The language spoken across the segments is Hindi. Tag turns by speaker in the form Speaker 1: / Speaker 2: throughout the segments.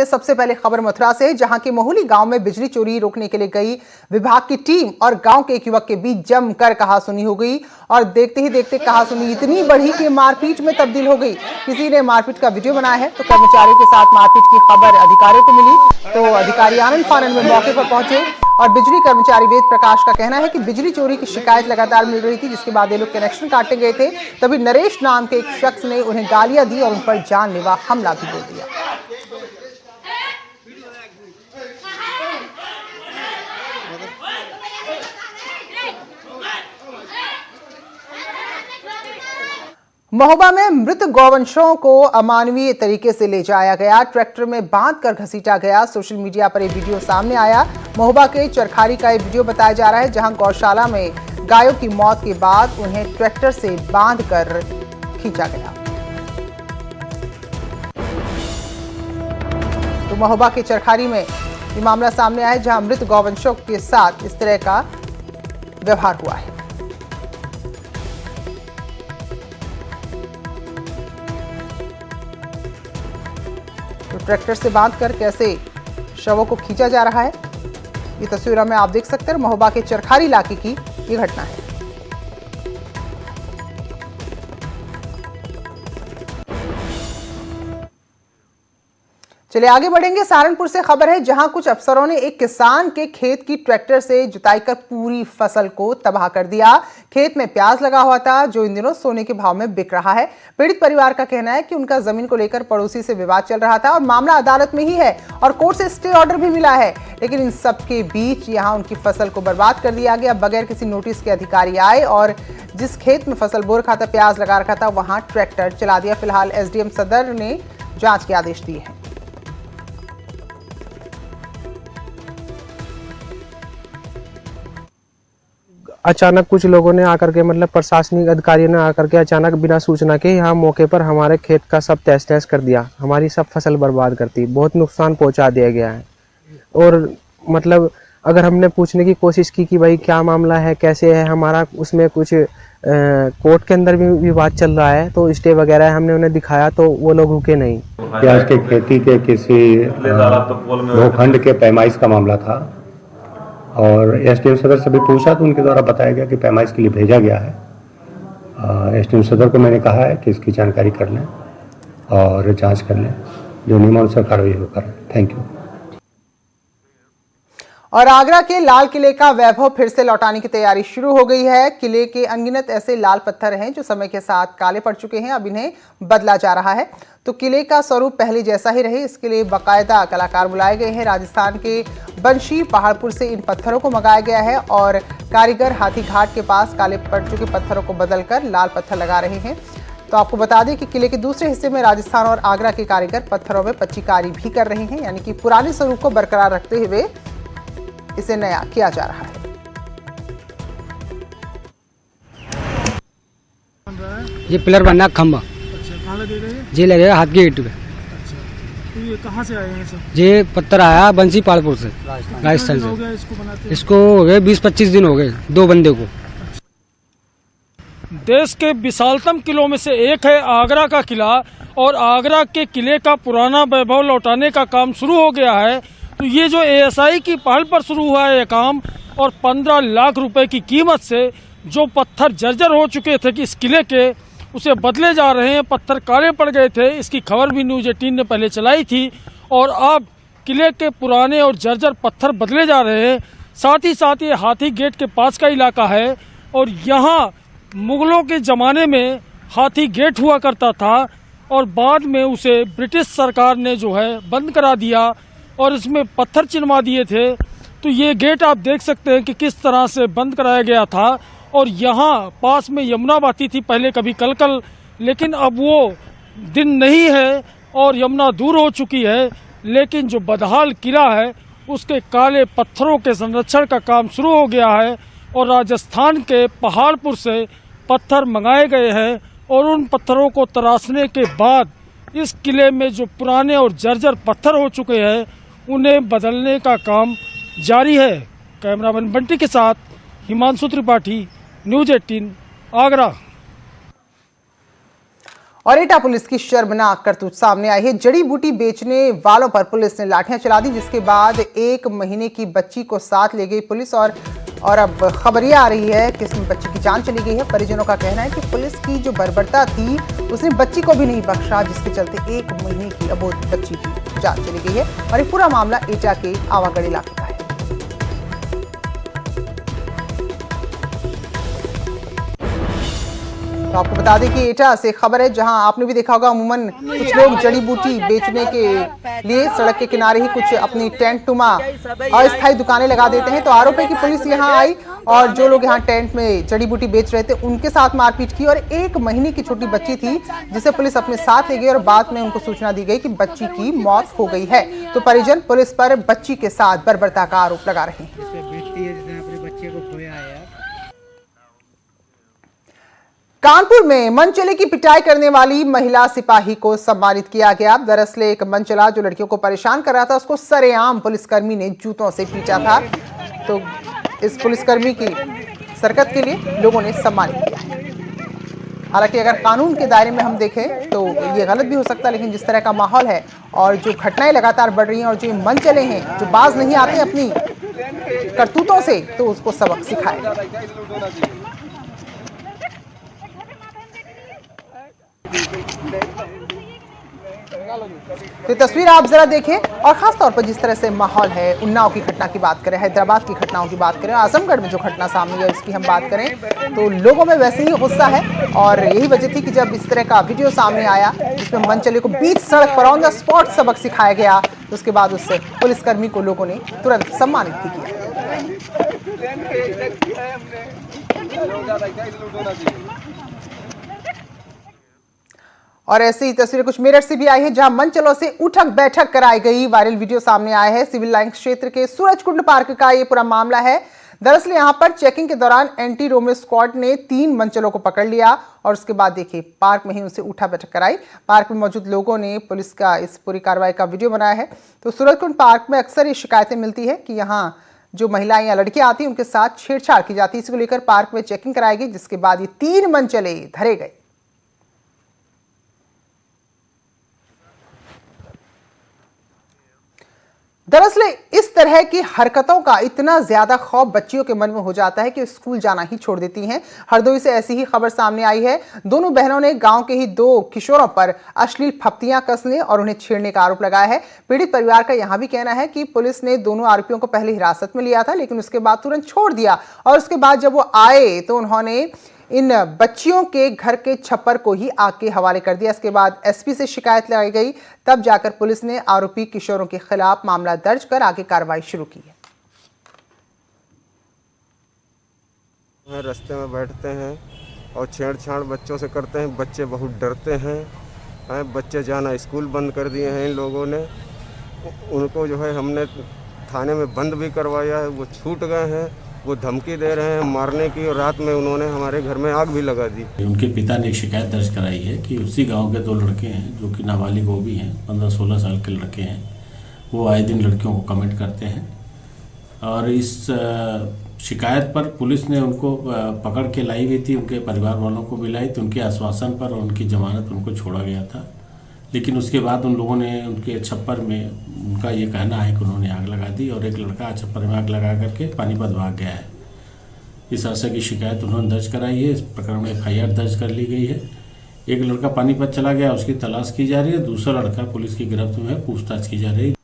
Speaker 1: सबसे पहले खबर मथुरा से, जहां के मोहली गांव में बिजली चोरी रोकने के लिए गई विभाग की टीम और गांव के एक युवक के बीच जमकर कहासुनी हो गई और देखते ही देखते कहासुनी इतनी बढ़ी कि मारपीट में तब्दील हो गई। किसी ने मारपीट का वीडियो बनाया है तो कर्मचारियों के साथ मारपीट की खबर अधिकारियों को मिली तो अधिकारी आनंद फानन में मौके पर पहुंचे और बिजली कर्मचारी वेद प्रकाश का कहना है कि बिजली चोरी की शिकायत लगातार मिल रही थी, जिसके बाद ये लोग कनेक्शन काटने गए थे। तभी नरेश नाम के एक शख्स ने उन्हें गालियां दी और उन पर जानलेवा हमला भी बोल दिया। महोबा में मृत गौवंशों को अमानवीय तरीके से ले जाया गया, ट्रैक्टर में बांधकर घसीटा गया। सोशल मीडिया पर यह वीडियो सामने आया। महोबा के चरखारी का यह वीडियो बताया जा रहा है, जहां गौशाला में गायों की मौत के बाद उन्हें ट्रैक्टर से बांधकर खींचा गया। तो महोबा के चरखारी में यह मामला सामने आया है, जहां मृत गौवंशों के साथ इस तरह का व्यवहार हुआ है। तो ट्रैक्टर से बांधकर कैसे शवों को खींचा जा रहा है, ये तस्वीरों में आप देख सकते हैं। महोबा के चरखारी इलाके की ये घटना है। चलिए आगे बढ़ेंगे। सहारनपुर से खबर है, जहां कुछ अफसरों ने एक किसान के खेत की ट्रैक्टर से जुताई कर पूरी फसल को तबाह कर दिया। खेत में प्याज लगा हुआ था, जो इन दिनों सोने के भाव में बिक रहा है। पीड़ित परिवार का कहना है कि उनका जमीन को लेकर पड़ोसी से विवाद चल रहा था और मामला अदालत में ही है और कोर्ट से स्टे ऑर्डर भी मिला है, लेकिन इन सब के बीच यहां उनकी फसल को बर्बाद कर दिया गया। बगैर किसी नोटिस के अधिकारी आए और जिस खेत में फसल बो रखा था, प्याज लगा रखा था, वहां ट्रैक्टर चला दिया। फिलहाल एसडीएम सदर ने जांच के आदेश दिए हैं।
Speaker 2: अचानक कुछ लोगों ने आकर के मतलब प्रशासनिक अधिकारियों ने आकर के अचानक बिना सूचना के यहाँ मौके पर हमारे खेत का सब तहस नहस कर दिया। हमारी सब फसल बर्बाद करती, बहुत नुकसान पहुंचा दिया गया है। और मतलब अगर हमने पूछने की कोशिश की कि भाई क्या मामला है, कैसे है, हमारा उसमें कुछ कोर्ट के अंदर भी विवाद चल रहा है, तो स्टे वगैरह हमने उन्हें दिखाया तो वो लोग रुके नहीं।
Speaker 3: प्याज के खेती के किसी भूखंड के पैमाइश का मामला था और एसडीएम सदर से भी पूछा तो उनके द्वारा बताया गया कि पैमाइश के लिए भेजा गया है। एसडीएम सदर को मैंने कहा है कि इसकी जानकारी कर लें और जांच कर लें, जो नियमानुसार कार्रवाई हो करें। Thank you.
Speaker 1: और आगरा के लाल किले का वैभव फिर से लौटाने की तैयारी शुरू हो गई है। किले के अनगिनत ऐसे लाल पत्थर हैं जो समय के साथ काले पड़ चुके हैं, अब इन्हें बदला जा रहा है। तो किले का स्वरूप पहले जैसा ही रहे, इसके लिए बाकायदा कलाकार बुलाए गए हैं। राजस्थान के बंशी पहाड़पुर से इन पत्थरों को मंगाया गया है और कारीगर हाथी घाट के पास काले पड़ चुके पत्थरों को बदलकर लाल पत्थर लगा रहे हैं। तो आपको बता दें कि किले के दूसरे हिस्से में राजस्थान और आगरा के कारीगर पत्थरों में पच्चीकारी भी कर रहे हैं, यानी कि पुराने स्वरूप को बरकरार रखते हुए इसे नया किया जा रहा है।
Speaker 4: ये पिलर बनना खंबा।
Speaker 5: अच्छा, कहाँ लगे गए?
Speaker 4: ये लगेगा हाथ के ईंट पे।
Speaker 5: अच्छा, तो ये कहाँ से आए हैं सब?
Speaker 4: ये पत्थर आया बंसी पहाड़पुर से, राजस्थान
Speaker 5: हो
Speaker 4: से।
Speaker 5: गया इसको बनाते?
Speaker 4: इसको हो गए 20-25 दिन हो गए, 2 बंदे को।
Speaker 5: देश के विशालतम किलों में से एक है आगरा का किला और आगरा के किले का पुराना वैभव लौटाने का काम शुरू हो गया है। तो ये जो एएसआई की पहल पर शुरू हुआ है ये काम, और 15 लाख रुपए की कीमत से जो पत्थर जर्जर हो चुके थे कि इस किले के, उसे बदले जा रहे हैं। पत्थर काले पड़ गए थे, इसकी खबर भी न्यूज़ 18 ने पहले चलाई थी और अब किले के पुराने और जर्जर पत्थर बदले जा रहे हैं। साथ ही साथ ये हाथी गेट के पास का इलाका है और यहाँ मुगलों के ज़माने में हाथी गेट हुआ करता था और बाद में उसे ब्रिटिश सरकार ने जो है बंद करा दिया और इसमें पत्थर चिनवा दिए थे। तो ये गेट आप देख सकते हैं कि किस तरह से बंद कराया गया था और यहाँ पास में यमुना बहती थी पहले कभी कल, लेकिन अब वो दिन नहीं है और यमुना दूर हो चुकी है। लेकिन जो बदहाल किला है उसके काले पत्थरों के संरक्षण का काम शुरू हो गया है और राजस्थान के पहाड़पुर से पत्थर मंगाए गए हैं और उन पत्थरों को तराशने के बाद इस किले में जो पुराने और जर्जर पत्थर हो चुके हैं उन्हें बदलने का काम जारी है। कैमरामैन बंटी के साथ हिमांशु त्रिपाठी, न्यूज़ 18 आगरा।
Speaker 1: और एटा पुलिस की शर्मनाक करतूत सामने आई है। जड़ी बूटी बेचने वालों पर पुलिस ने लाठियां चला दी, जिसके बाद 1 महीने की बच्ची को साथ ले गई पुलिस। और अब खबर ये आ रही है कि इसमें बच्ची की जान चली गई है। परिजनों का कहना है कि पुलिस की जो बर्बरता थी उसने बच्ची को भी नहीं बख्शा, जिसके चलते 1 महीने की अबोध बच्ची की जान चली गई है। और ये पूरा मामला एटा के आवागढ़ इलाके का है। तो आपको बता दें कि एटा से खबर है, जहां आपने भी देखा होगा अमूमन कुछ लोग जड़ी बूटी बेचने के लिए सड़क के किनारे ही कुछ अपनी टेंट टुमा अस्थायी दुकानें लगा देते हैं। तो आरोप है कि पुलिस यहां आई और जो लोग यहां टेंट में जड़ी बूटी बेच रहे थे उनके साथ मारपीट की। और 1 महीने की छोटी बच्ची थी जिसे पुलिस अपने साथ ले गई और बाद में उनको सूचना दी गई कि बच्ची की मौत हो गई है। तो परिजन पुलिस पर बच्ची के साथ बर्बरता का आरोप लगा रहे हैं। कानपुर में मनचले की पिटाई करने वाली महिला सिपाही को सम्मानित किया गया। दरअसल एक मनचला जो लड़कियों को परेशान कर रहा था उसको सरेआम पुलिसकर्मी ने जूतों से पीटा था। तो इस पुलिसकर्मी की सरकत के लिए लोगों ने सम्मानित किया। हालांकि अगर कानून के दायरे में हम देखें तो ये गलत भी हो सकता है, लेकिन जिस तरह का माहौल है और जो घटनाएं लगातार बढ़ रही हैं और जो मनचले हैं जो बाज नहीं आते अपनी करतूतों से, तो उसको सबक सिखाए। तो तस्वीर आप जरा देखें और खास तौर पर जिस तरह से माहौल है, उन्नाव की घटना की बात करें, हैदराबाद की घटनाओं की बात करें, आजमगढ़ में जो घटना सामने है उसकी हम बात करें, तो लोगों में वैसे ही गुस्सा है। और यही वजह थी कि जब इस तरह का वीडियो सामने आया जिसमें मनचले को बीच सड़क पर ऑन द स्पॉट सबक सिखाया गया, तो उसके बाद उससे पुलिसकर्मी को लोगों ने तुरंत सम्मानित भी किया। और ऐसी ही तस्वीरें कुछ मेरठ से भी आई हैं, जहां मनचलों से उठक बैठक कराई गई। वायरल वीडियो सामने आया है। सिविल लाइन क्षेत्र के सूरजकुंड पार्क का ये पूरा मामला है। दरअसल यहां पर चेकिंग के दौरान एंटी रोमियो स्क्वाड ने 3 मनचलों को पकड़ लिया और उसके बाद देखिए पार्क में ही उनसे उठा बैठक कराई। पार्क में मौजूद लोगों ने पुलिस का इस पूरी कार्रवाई का वीडियो बनाया है। तो सूरजकुंड पार्क में अक्सर ये शिकायतें मिलती है कि यहाँ जो महिलाएं या लड़कियां आती हैं उनके साथ छेड़छाड़ की जाती है। इसको लेकर पार्क में चेकिंग कराई गई, जिसके बाद ये 3 मनचले धरे गए। दरअसल इस तरह की हरकतों का इतना ज्यादा खौफ बच्चियों के मन में हो जाता है कि स्कूल जाना ही छोड़ देती हैं। हरदोई से ऐसी ही खबर सामने आई है। दोनों बहनों ने गांव के ही 2 किशोरों पर अश्लील फप्तियां कसने और उन्हें छेड़ने का आरोप लगाया है। पीड़ित परिवार का यहां भी कहना है कि पुलिस ने दोनों आरोपियों को पहले हिरासत में लिया था, लेकिन उसके बाद तुरंत छोड़ दिया और उसके बाद जब वो आए तो उन्होंने इन बच्चियों के घर के छप्पर को ही आग के हवाले कर दिया। इसके बाद एसपी से शिकायत लगाई गई, तब जाकर पुलिस ने आरोपी किशोरों के खिलाफ मामला दर्ज कर आगे कार्रवाई शुरू की है।
Speaker 6: रास्ते में बैठते हैं और छेड़छाड़ बच्चों से करते हैं। बच्चे बहुत डरते हैं। बच्चे जाना स्कूल बंद कर दिए हैं इन लोगों ने। उनको जो है हमने थाने में बंद भी करवाया है, वो छूट गए हैं। वो धमकी दे रहे हैं मारने की और रात में उन्होंने हमारे घर में आग भी लगा दी।
Speaker 7: उनके पिता ने एक शिकायत दर्ज कराई है कि उसी गांव के 2 लड़के हैं जो कि नाबालिग वो भी हैं, 15-16 साल के लड़के हैं। वो आए दिन लड़कियों को कमेंट करते हैं और इस शिकायत पर पुलिस ने उनको पकड़ के लाई गई थी। उनके परिवार वालों को भी लाई, तो उनके आश्वासन पर उनकी जमानत उनको छोड़ा गया था। लेकिन उसके बाद उन लोगों ने उनके छप्पर में, उनका ये कहना है कि उन्होंने आग लगा दी और एक लड़का छप्पर में आग लगा करके पानीपत भाग गया है। इस आशय की शिकायत उन्होंने दर्ज कराई है। इस प्रकरण में FIR दर्ज कर ली गई है। एक लड़का पानीपत चला गया, उसकी तलाश की जा रही है। दूसरा लड़का पुलिस की गिरफ्त में है, पूछताछ की जा रही है।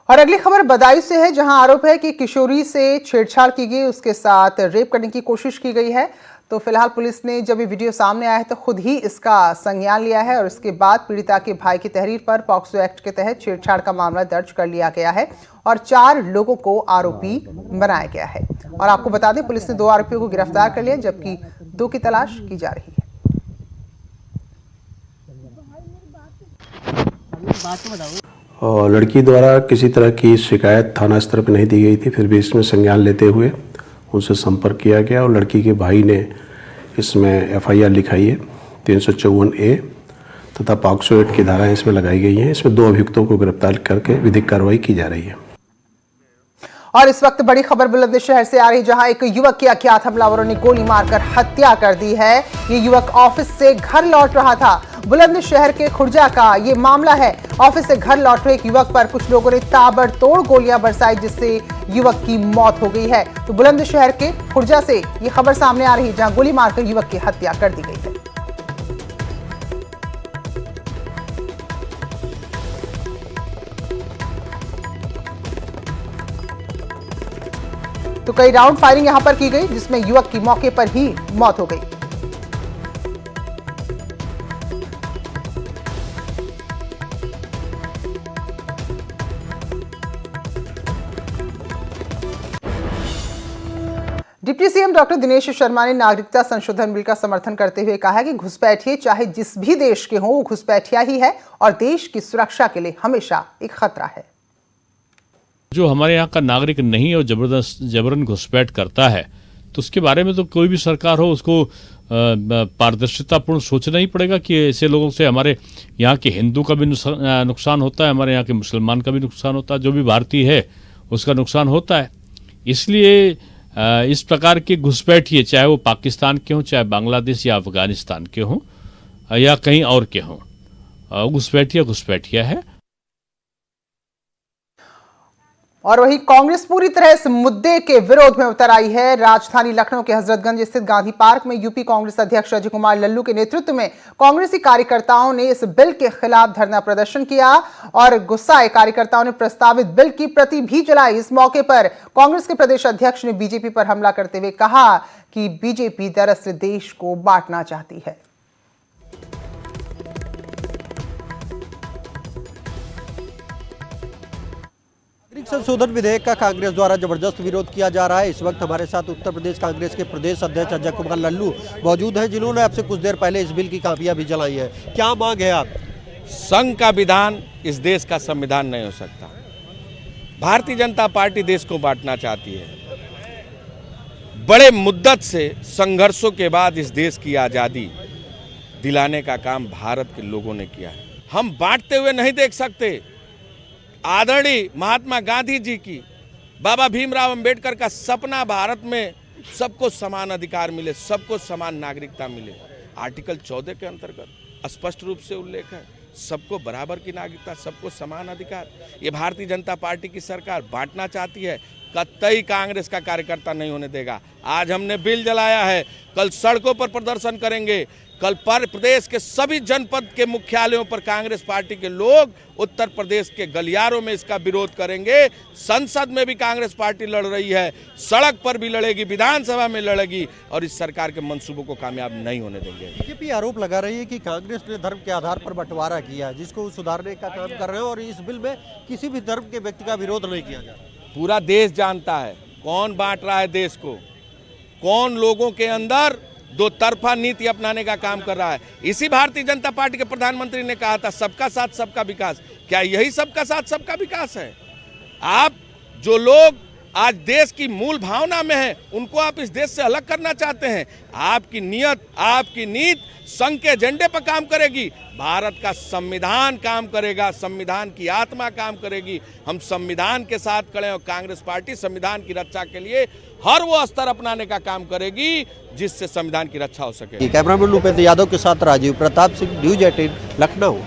Speaker 1: और अगली खबर बदायूं से है, जहां आरोप है कि किशोरी से छेड़छाड़ की गई, उसके साथ रेप करने की कोशिश की गई है। तो फिलहाल पुलिस ने जब ये वीडियो सामने आया है तो खुद ही इसका संज्ञान लिया है और इसके बाद पीड़िता के भाई की तहरीर पर पॉक्सो एक्ट के तहत छेड़छाड़ का मामला दर्ज कर लिया गया है और 4 लोगों को आरोपी बनाया गया है। और आपको बता दें पुलिस ने 2 आरोपियों को गिरफ्तार कर लिया, जबकि 2 की तलाश की जा रही है।
Speaker 8: और लड़की द्वारा किसी तरह की शिकायत थाना स्तर पर नहीं दी गई थी, फिर भी इसमें संज्ञान लेते हुए उनसे संपर्क किया गया और लड़की के भाई ने इसमें FIR लिखाई है 354A तथा पॉक्सो एक्ट की धाराएं इसमें लगाई गई हैं। इसमें 2 अभियुक्तों को गिरफ्तार करके विधिक कार्रवाई की जा रही है।
Speaker 1: और इस वक्त बड़ी खबर बुलंदशहर से आ रही, जहां एक युवक की अज्ञात हमलावरों ने गोली मारकर हत्या कर दी है। ये युवक ऑफिस से घर लौट रहा था। बुलंदशहर के खुर्जा का ये मामला है। ऑफिस से घर लौट रहे एक युवक पर कुछ लोगों ने ताबड़तोड़ गोलियां बरसाई, जिससे युवक की मौत हो गई है। तो बुलंदशहर के खुर्जा से ये खबर सामने आ रही है, जहां गोली मारकर युवक की हत्या कर दी गई है। तो कई राउंड फायरिंग यहां पर की गई, जिसमें युवक की मौके पर ही मौत हो गई। Deputy CM doctor Dinesh Sharma ने नागरिकता संशोधन बिल का समर्थन करते हुए कहा कि घुसपैठिए चाहे जिस भी देश के हों, वो घुसपैठिया ही है और देश की सुरक्षा के लिए हमेशा एक खतरा है।
Speaker 9: जो हमारे यहाँ का नागरिक नहीं है और जबरन घुसपैठ करता है, तो उसके बारे में तो कोई भी सरकार हो उसको पारदर्शितापूर्ण सोचना ही पड़ेगा कि ऐसे लोगों से हमारे यहाँ के हिंदू का भी नुकसान होता है, हमारे यहाँ के मुसलमान का भी नुकसान होता है, जो भी भारतीय है उसका नुकसान होता है। इसलिए इस प्रकार के घुसपैठिए, चाहे वो पाकिस्तान के हों, चाहे बांग्लादेश या अफगानिस्तान के हों या कहीं और के हों, घुसपैठिया है।
Speaker 1: और वहीं कांग्रेस पूरी तरह इस मुद्दे के विरोध में उतर आई है। राजधानी लखनऊ के हजरतगंज स्थित गांधी पार्क में यूपी कांग्रेस अध्यक्ष अजय कुमार लल्लू के नेतृत्व में कांग्रेसी कार्यकर्ताओं ने इस बिल के खिलाफ धरना प्रदर्शन किया और गुस्साए कार्यकर्ताओं ने प्रस्तावित बिल की प्रति भी जलाई। इस मौके पर कांग्रेस के प्रदेश अध्यक्ष ने बीजेपी पर हमला करते हुए कहा कि बीजेपी दरअसल देश को बांटना चाहती है।
Speaker 10: संशोधन विधेयक का कांग्रेस द्वारा जबरदस्त विरोध किया जा रहा है। इस वक्त हमारे साथ उत्तर प्रदेश कांग्रेस के प्रदेश अध्यक्ष अजय कुमार लल्लू मौजूद हैं, जिन्होंने आपसे कुछ देर पहले इस बिल की कापियां भी जलाई है। क्या मांग है आप?
Speaker 11: संघ का विधान इस देश का संविधान नहीं हो सकता। भारतीय जनता पार्टी देश को बांटना चाहती है। बड़े मुद्दत से संघर्षों के बाद इस देश की आज़ादी दिलाने का काम भारत के लोगों ने किया है। हम बांटते हुए नहीं देख सकते। आदरणीय महात्मा गांधी जी की, बाबा भीमराव अंबेडकर का सपना भारत में सबको समान अधिकार मिले, सबको समान नागरिकता मिले। आर्टिकल 14 के अंतर्गत स्पष्ट रूप से उल्लेख है, सबको बराबर की नागरिकता, सबको समान अधिकार। ये भारतीय जनता पार्टी की सरकार बांटना चाहती है। कतई कांग्रेस का कार्यकर्ता नहीं होने देगा। आज हमने बिल जलाया है, कल सड़कों पर प्रदर्शन करेंगे। कल प्रदेश के सभी जनपद के मुख्यालयों पर कांग्रेस पार्टी के लोग उत्तर प्रदेश के गलियारों में इसका विरोध करेंगे। संसद में भी कांग्रेस पार्टी लड़ रही है, सड़क पर भी लड़ेगी, विधानसभा में लड़ेगी और इस सरकार के मंसूबों को कामयाब नहीं होने देंगे।
Speaker 10: बीजेपी आरोप लगा रही है कि कांग्रेस ने धर्म के आधार पर बंटवारा किया, जिसको सुधारने का काम कर रहे हैं और इस बिल में किसी भी धर्म के व्यक्ति का विरोध नहीं किया जा रहा।
Speaker 11: पूरा देश जानता है कौन बांट रहा है देश को, कौन लोगों के अंदर दो तरफा नीति अपनाने का काम कर रहा है। इसी भारतीय जनता पार्टी के प्रधानमंत्री ने कहा था सबका साथ सबका विकास। क्या यही सबका साथ सबका विकास है? आप जो लोग आज देश की मूल भावना में हैं, उनको आप इस देश से अलग करना चाहते हैं। आपकी नीयत, आपकी नीति संघ के एजेंडे पर काम करेगी, भारत का संविधान काम करेगा, संविधान की आत्मा काम करेगी। हम संविधान के साथ खड़े और कांग्रेस पार्टी संविधान की रक्षा के लिए हर वो स्तर अपनाने का काम करेगी जिससे संविधान की रक्षा हो सके।
Speaker 10: कैमरामैन उपेंद्र यादव के साथ Rajiv Pratap Singh, News 18 Lucknow.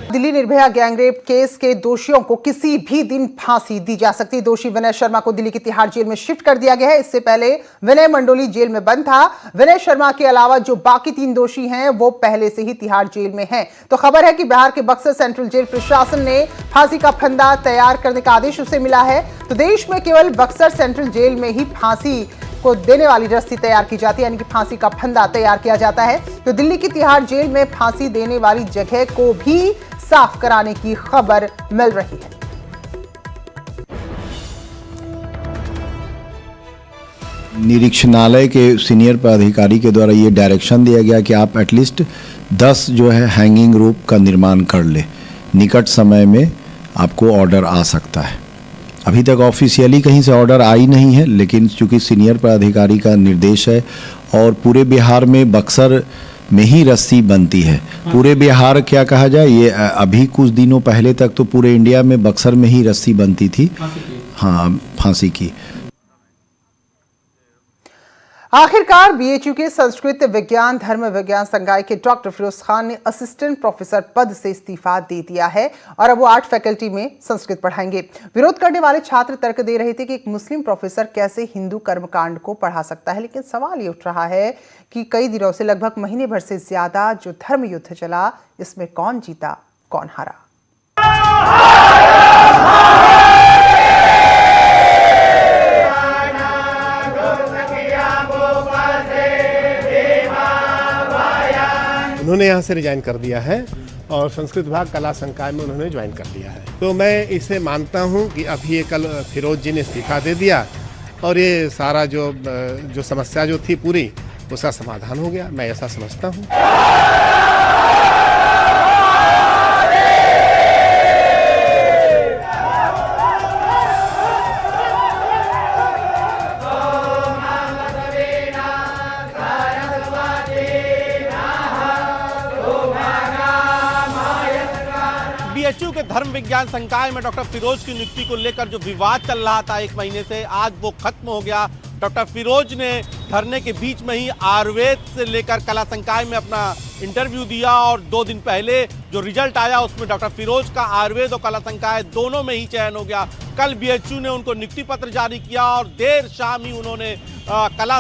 Speaker 1: Delhi Nirbhaya gangrape case के दोषियों को किसी भी दिन फांसी दी जा सकती है। दोषी विनय शर्मा को दिल्ली की तिहाड़ जेल में शिफ्ट कर दिया गया है। इससे पहले विनय मंडोली जेल में बंद था। विनय शर्मा के अलावा जो बाकी 3 दोषी हैं वो पहले से ही तिहाड़ जेल में हैं। तो खबर है कि बिहार के बक्सर सेंट्रल जेल प्रशासन ने फांसी का फंदा तैयार करने का आदेश उसे मिला है। तो देश में केवल बक्सर सेंट्रल जेल में ही फांसी को देने वाली रस्सी तैयार की जाती है, यानी कि फांसी का फंदा तैयार किया जाता है। तो दिल्ली की तिहाड़ जेल में फांसी देने वाली जगह को भी साफ कराने की खबर मिल रही है।
Speaker 12: निरीक्षणालय के सीनियर पदाधिकारी के द्वारा ये डायरेक्शन दिया गया कि आप एटलीस्ट 10 जो है हैंगिंग रोप का निर्माण कर ले, निकट समय में आपको ऑर्डर आ सकता है। अभी तक ऑफिशियली कहीं से ऑर्डर आई नहीं है, लेकिन चूंकि सीनियर पदाधिकारी का निर्देश है और पूरे बिहार में बक्सर में ही रस्सी बनती है। पूरे बिहार क्या कहा जाए, ये अभी कुछ दिनों पहले तक तो पूरे इंडिया में बक्सर में ही रस्सी बनती थी। हाँ फांसी की।
Speaker 1: आखिरकार बीएचयू के संस्कृत विज्ञान धर्म विज्ञान संकाय के डॉक्टर फिरोज खान ने असिस्टेंट प्रोफेसर पद से इस्तीफा दे दिया है और अब वो आर्ट फैकल्टी में संस्कृत पढ़ाएंगे। विरोध करने वाले छात्र तर्क दे रहे थे कि एक मुस्लिम प्रोफेसर कैसे हिंदू कर्मकांड को पढ़ा सकता है, लेकिन सवाल ये उठ रहा है कि कई दिनों से लगभग महीने भर से ज्यादा जो धर्म युद्ध चला, इसमें कौन जीता कौन हारा।
Speaker 13: उन्होंने यहाँ से रिजाइन कर दिया है और संस्कृत विभाग कला संकाय में उन्होंने ज्वाइन कर लिया है। तो मैं इसे मानता हूँ कि अभी ये कल फिरोज जी ने इस्तीफा दे दिया और ये सारा जो समस्या जो थी पूरी, उसका समाधान हो गया, मैं ऐसा समझता हूँ।
Speaker 10: बीएचयू के धर्म विज्ञान संकाय में डॉक्टर फिरोज की नियुक्ति को लेकर जो विवाद चल रहा था एक महीने से, आज वो खत्म हो गया। डॉक्टर फिरोज ने धरने के बीच में ही आयुर्वेद से लेकर कला संकाय में अपना इंटरव्यू दिया और 2 दिन पहले जो रिजल्ट आया उसमें डॉक्टर फिरोज का आयुर्वेद और कला संकाय दोनों में ही चयन हो गया। कल बीएचयू ने उनको नियुक्ति पत्र जारी किया और देर शाम ही उन्होंने कला